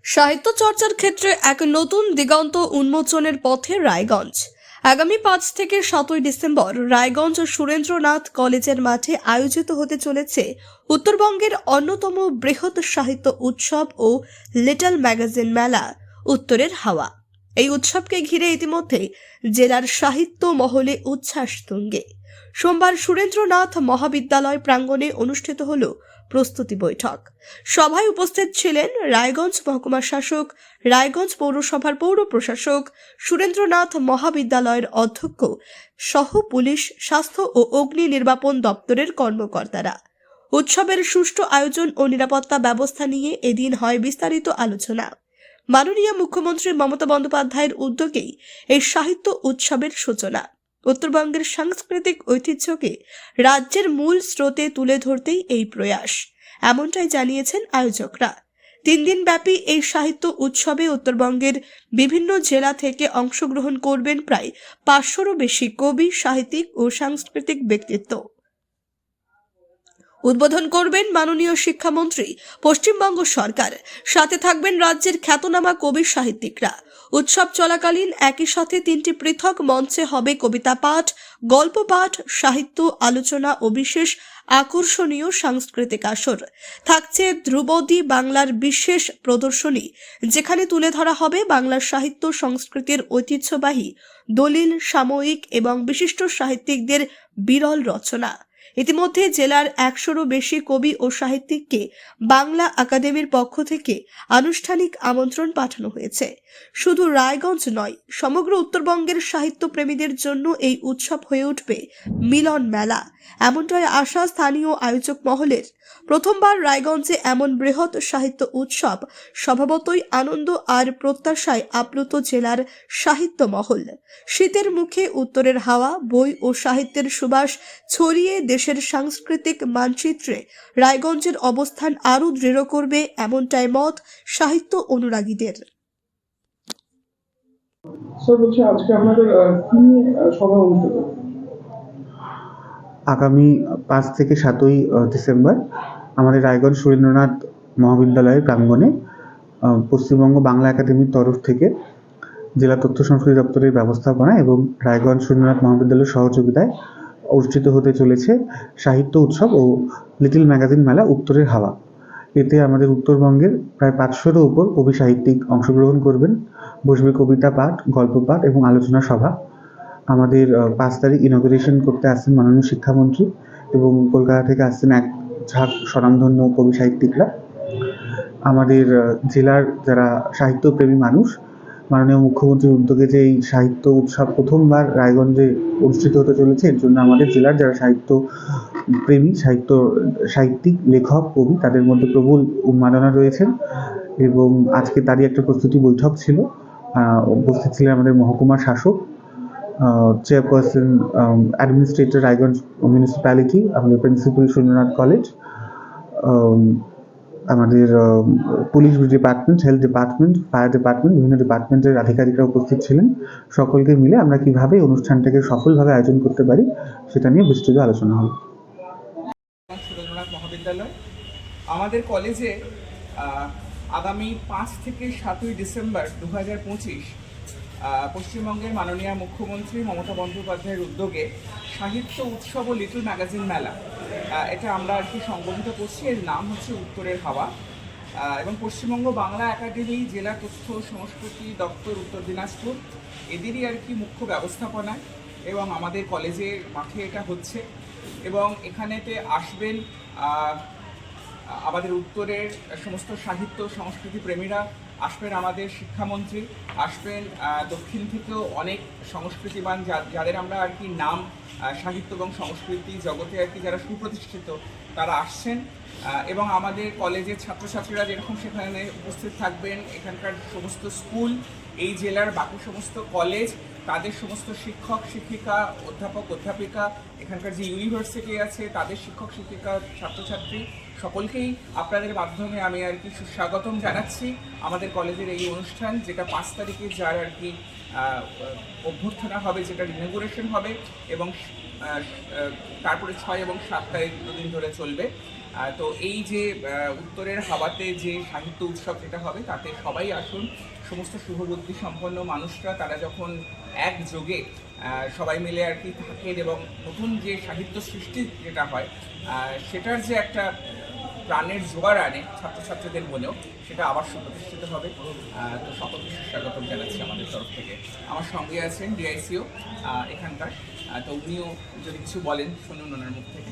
সাহিত্য চর্চার ক্ষেত্রে এক নতুন দিগন্ত উন্মোচনের পথে রায়গঞ্জ। আগামী 5 থেকে 7 ডিসেম্বর রায়গঞ্জ সুরেন্দ্রনাথ কলেজের মাঠে আয়োজিত হতে চলেছে উত্তরবঙ্গের অন্যতম বৃহৎ সাহিত্য উৎসব ও লিটল ম্যাগাজিন মেলা উত্তরের হাওয়া। এই উৎসবকে ঘিরে ইতিমধ্যে জেলার সাহিত্য মহলে উচ্ছ্বাস তুঙ্গে। সোমবার সুরেন্দ্রনাথ মহাবিদ্যালয় প্রাঙ্গণে অনুষ্ঠিত হল প্রস্তুতি বৈঠক। সভায় উপস্থিত ছিলেন রায়গঞ্জ মহকুমা শাসক, রায়গঞ্জ পৌরসভার পৌর প্রশাসক, সুরেন্দ্রনাথ মহাবিদ্যালয়ের অধ্যক্ষ সহ পুলিশ, স্বাস্থ্য ও অগ্নি নির্বাপন দপ্তরের কর্মকর্তারা। উৎসবের সুষ্ঠু আয়োজন ও নিরাপত্তা ব্যবস্থা নিয়ে এদিন হয় বিস্তারিত আলোচনা। মাননীয় মুখ্যমন্ত্রী মমতা বন্দ্যোপাধ্যায়ের উদ্যোগেই এই সাহিত্য উৎসবের সূচনা। উত্তরবঙ্গের সাংস্কৃতিক ঐতিহ্যকে রাজ্যের মূল স্রোতে তুলে ধরতেই এই প্রয়াস, এমনটাই জানিয়েছেন আয়োজকরা। 3 দিন ব্যাপী এই সাহিত্য উৎসবে উত্তরবঙ্গের বিভিন্ন জেলা থেকে অংশগ্রহণ করবেন প্রায় 500-রও বেশি কবি, সাহিত্যিক ও সাংস্কৃতিক ব্যক্তিত্ব। উদ্বোধন করবেন মাননীয় শিক্ষামন্ত্রী, পশ্চিমবঙ্গ সরকার। সাথে থাকবেন রাজ্যের খ্যাতনামা কবি সাহিত্যিকরা। উৎসব চলাকালীন একই সাথে 3টি পৃথক মঞ্চে হবে কবিতা পাঠ, গল্প পাঠ, সাহিত্য আলোচনা ও বিশেষ আকর্ষণীয় সাংস্কৃতিক আসর। থাকছে ধ্রুপদী বাংলার বিশেষ প্রদর্শনী, যেখানে তুলে ধরা হবে বাংলার সাহিত্য সংস্কৃতির ঐতিহ্যবাহী দলিল, সাময়িক এবং বিশিষ্ট সাহিত্যিকদের বিরল রচনা। ইতিমধ্যে জেলার 100-রও বেশি কবি ও সাহিত্যিককে বাংলা একাডেমির পক্ষ থেকে আনুষ্ঠানিক আমন্ত্রণ পাঠানো হয়েছে। শুধু রায়গঞ্জ নয়, সমগ্র উত্তরবঙ্গের সাহিত্য প্রেমীদের জন্য এই উৎসব হয়ে উঠবে মিলন মেলা, এমনটাই আশা স্থানীয় আয়োজক মহলের। প্রথমবার রায়গঞ্জে এমন বৃহৎ সাহিত্য উৎসব স্বভাবতই আনন্দ আর প্রত্যাশায় আপ্লুত জেলার সাহিত্য মহল। শীতের মুখে উত্তরের হাওয়া, বই ও সাহিত্যের সুবাস ছড়িয়ে দেশের সাংস্কৃতিক মানচিত্রে রায়গঞ্জের অবস্থান আরও দৃঢ় করবে, এমনটাই মত সাহিত্য অনুরাগীদের। আজকে আপনাদের কি নিয়ে সভা অনুষ্ঠিত? আগামী 5 থেকে 7 ডিসেম্বর আমাদের রায়গঞ্জ সুরেন্দ্রনাথ মহাবিদ্যালয়ের প্রাঙ্গণে পশ্চিমবঙ্গ বাংলা একাডেমির তরফ থেকে জেলা তথ্য সংস্কৃতি দপ্তরের ব্যবস্থাপনা এবং রায়গঞ্জ সুরেন্দ্রনাথ মহাবিদ্যালয়ের সহযোগিতায় অনুষ্ঠিত হতে চলেছে সাহিত্য উৎসব ও লিটল ম্যাগাজিন মেলা উত্তরের হাওয়া। এতে আমাদের উত্তরবঙ্গের প্রায় 500-রও উপর কবি সাহিত্যিক অংশগ্রহণ করবেন। বসবে কবিতা পাঠ, গল্প পাঠ এবং আলোচনা সভা। আমাদের 5 তারিখ ইনগুরেশন করতে আসছেন মাননীয় শিক্ষামন্ত্রী এবং কলকাতা থেকে আসছেন এক ঝাঁক স্বনামধন্য কবি সাহিত্যিকরা। আমাদের জেলার যারা সাহিত্যপ্রেমী মানুষ, মাননীয় মুখ্যমন্ত্রীর উদ্যোগে যে এই সাহিত্য উৎসব প্রথমবার রায়গঞ্জে অনুষ্ঠিত হতে চলেছে, এর জন্য আমাদের জেলার যারা সাহিত্য প্রেমী, সাহিত্যিক, লেখক, কবি, তাদের মধ্যে প্রবল উন্মাদনা রয়েছেন। এবং আজকে তারই একটা প্রস্তুতি বৈঠক ছিল। উপস্থিত ছিলেন আমাদের মহকুমা শাসক, চেয়ারপারসন, অ্যাডমিনিস্ট্রেটর রায়গঞ্জ মিউনিসিপ্যালিটি, আমাদের প্রিন্সিপাল সুরেন্দ্রনাথ কলেজ, আমাদের police department, health department, fire department, বিভিন্ন ডিপার্টমেন্টের আধিকারিকরা উপস্থিত ছিলেন। সকলকে মিলে আমরা কিভাবে অনুষ্ঠানটাকে সফলভাবে আয়োজন করতে পারি সেটা নিয়ে বিস্তৃত আলোচনা হলো। সুরেন্দ্রনাথ মহাবিদ্যালয় আমাদের কলেজে আগামী 5 থেকে 7 ডিসেম্বর 2025 পশ্চিমবঙ্গের মাননীয় মুখ্যমন্ত্রী মমতা বন্দ্যোপাধ্যায়ের উদ্যোগে সাহিত্য উৎসব ও লিটল ম্যাগাজিন মেলা, এটা আমরা আর কি সংগঠিত করছি। এর নাম হচ্ছে উত্তরের হাওয়া এবং পশ্চিমবঙ্গ বাংলা একাডেমি, জেলা তথ্য সংস্কৃতি দপ্তর উত্তর দিনাজপুর, এদেরই আর কি মুখ্য ব্যবস্থাপনায় এবং আমাদের কলেজের মাঠে এটা হচ্ছে। এবং এখানেতে আসবেন আমাদের উত্তরের সমস্ত সাহিত্য সংস্কৃতি প্রেমীরা, আসবেন আমাদের শিক্ষামন্ত্রী, আসবেন দক্ষিণ থেকেও অনেক সংস্কৃতিবান যাদের আমরা আর কি নাম সাহিত্য এবং সংস্কৃতি জগতে আর কি যারা সুপ্রতিষ্ঠিত, তারা আসছেন। এবং আমাদের কলেজের ছাত্রছাত্রীরা যেরকম সেখানে উপস্থিত থাকবেন, এখানকার সমস্ত স্কুল, এই জেলার বাকি সমস্ত কলেজ, তাদের সমস্ত শিক্ষক শিক্ষিকা, অধ্যাপক অধ্যাপিকা, এখানকার যে ইউনিভার্সিটি আছে তাদের শিক্ষক শিক্ষিকা, ছাত্রছাত্রী সকলকেই আপনাদের মাধ্যমে আমি আর কি সুস্বাগতম জানাচ্ছি আমাদের কলেজের এই অনুষ্ঠান, যেটা 5 তারিখে যার আর কি অভ্যর্থনা হবে, যেটা ইনগুরেশন হবে এবং তারপরে 6 এবং 7 তারিখ 2 দিন ধরে চলবে। তো এই যে উত্তরের হাওয়াতে যে সাহিত্য উৎসব যেটা হবে তাতে সবাই আসুন, সমস্ত শুভবুদ্ধি সম্পন্ন মানুষরা তারা যখন একযোগে সবাই মিলে আর কি থাকেন এবং নতুন যে সাহিত্য সৃষ্টি যেটা হয় সেটার যে একটা প্রাণের জোয়ার আনে ছাত্রছাত্রীদের মনেও, সেটা আবার সুপ্রতিষ্ঠিত হবে। তো সকলকে স্বাগতম জানাচ্ছি আমাদের তরফ থেকে। আমার সঙ্গে আছেন ডিআইসিও এখানকার, তো উনিও যদি কিছু বলেন শুনুন ওনার মুখ থেকে।